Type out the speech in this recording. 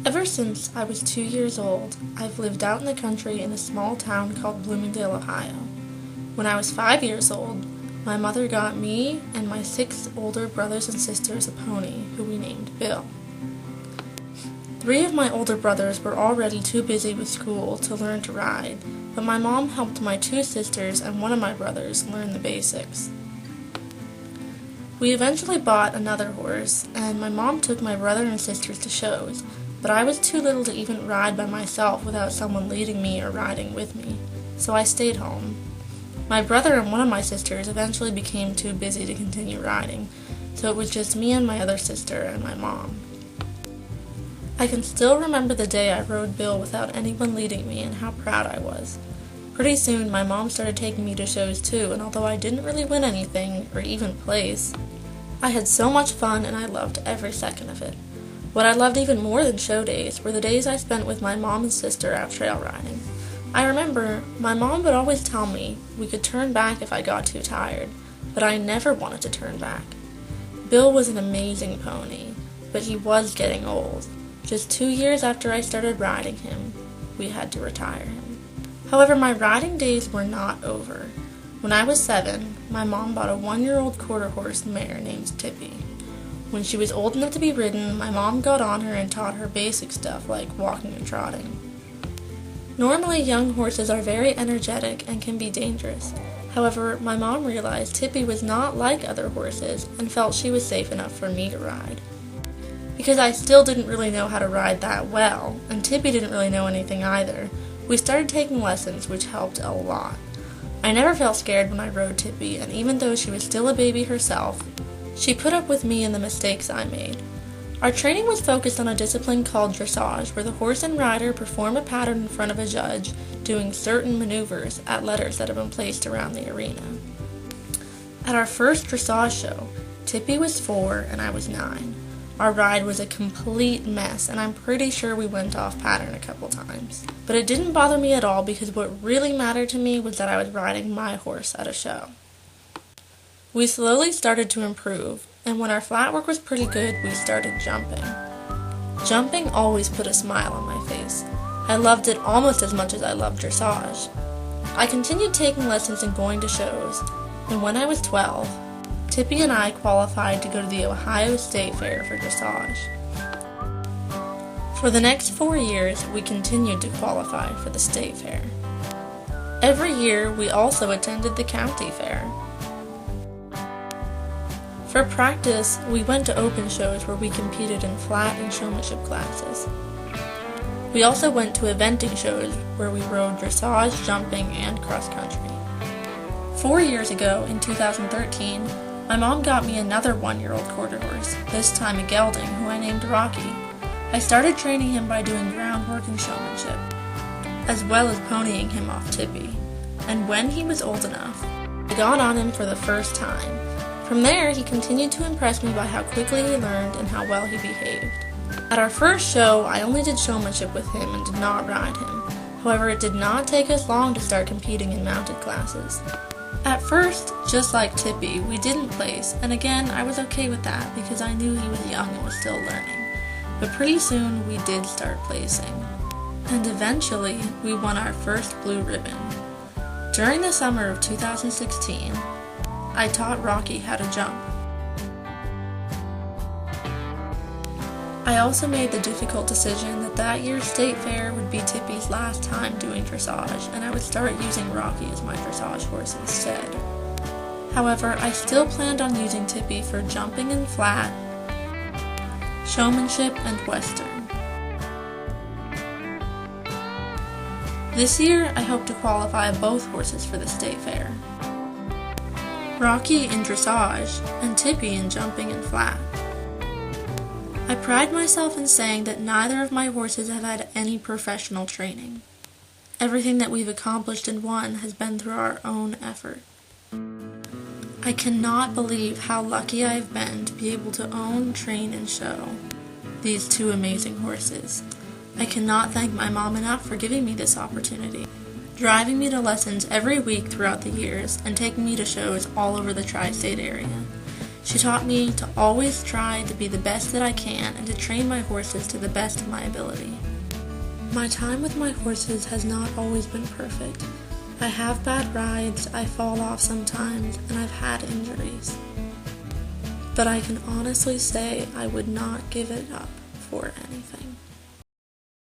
Ever since I was 2 years old, I've lived out in the country in a small town called Bloomingdale, Ohio. When I was 5 years old, my mother got me and my 6 older brothers and sisters a pony, who we named Bill. 3 of my older brothers were already too busy with school to learn to ride, but my mom helped my 2 sisters and one of my brothers learn the basics. We eventually bought another horse, and my mom took my brother and sisters to shows, but I was too little to even ride by myself without someone leading me or riding with me, so I stayed home. My brother and one of my sisters eventually became too busy to continue riding, so it was just me and my other sister and my mom. I can still remember the day I rode Bill without anyone leading me and how proud I was. Pretty soon, my mom started taking me to shows too, and although I didn't really win anything, or even place, I had so much fun and I loved every second of it. What I loved even more than show days were the days I spent with my mom and sister out trail riding. I remember my mom would always tell me we could turn back if I got too tired, but I never wanted to turn back. Bill was an amazing pony, but he was getting old. Just 2 years after I started riding him, we had to retire him. However, my riding days were not over. When I was 7, my mom bought a 1-year-old quarter horse mare named Tippy. When she was old enough to be ridden, my mom got on her and taught her basic stuff like walking and trotting. Normally, young horses are very energetic and can be dangerous. However, my mom realized Tippy was not like other horses and felt she was safe enough for me to ride. Because I still didn't really know how to ride that well, and Tippy didn't really know anything either, we started taking lessons, which helped a lot. I never felt scared when I rode Tippy, and even though she was still a baby herself, she put up with me and the mistakes I made. Our training was focused on a discipline called dressage, where the horse and rider perform a pattern in front of a judge, doing certain maneuvers at letters that have been placed around the arena. At our first dressage show, Tippy was 4 and I was 9. Our ride was a complete mess, and I'm pretty sure we went off pattern a couple times. But it didn't bother me at all because what really mattered to me was that I was riding my horse at a show. We slowly started to improve, and when our flat work was pretty good, we started jumping. Jumping always put a smile on my face. I loved it almost as much as I loved dressage. I continued taking lessons and going to shows, and when I was 12, Tippy and I qualified to go to the Ohio State Fair for dressage. For the next 4 years, we continued to qualify for the state fair. Every year, we also attended the county fair. For practice, we went to open shows where we competed in flat and showmanship classes. We also went to eventing shows where we rode dressage, jumping, and cross-country. 4 years ago, in 2013, my mom got me another 1-year-old quarter horse, this time a gelding, who I named Rocky. I started training him by doing groundwork and showmanship, as well as ponying him off Tippy. And when he was old enough, I got on him for the first time. From there, he continued to impress me by how quickly he learned and how well he behaved. At our first show, I only did showmanship with him and did not ride him. However, it did not take us long to start competing in mounted classes. At first, just like Tippy, we didn't place, and again, I was okay with that because I knew he was young and was still learning. But pretty soon, we did start placing. And eventually, we won our first blue ribbon. During the summer of 2016, I taught Rocky how to jump. I also made the difficult decision that year's state fair would be Tippy's last time doing dressage, and I would start using Rocky as my dressage horse instead. However, I still planned on using Tippy for jumping and flat, showmanship, and western. This year, I hope to qualify both horses for the state fair. Rocky in dressage, and Tippy in jumping and flat. I pride myself in saying that neither of my horses have had any professional training. Everything that we've accomplished and won has been through our own effort. I cannot believe how lucky I have been to be able to own, train, and show these 2 amazing horses. I cannot thank my mom enough for giving me this opportunity, driving me to lessons every week throughout the years, and taking me to shows all over the tri-state area. She taught me to always try to be the best that I can and to train my horses to the best of my ability. My time with my horses has not always been perfect. I have bad rides, I fall off sometimes, and I've had injuries. But I can honestly say I would not give it up for anything.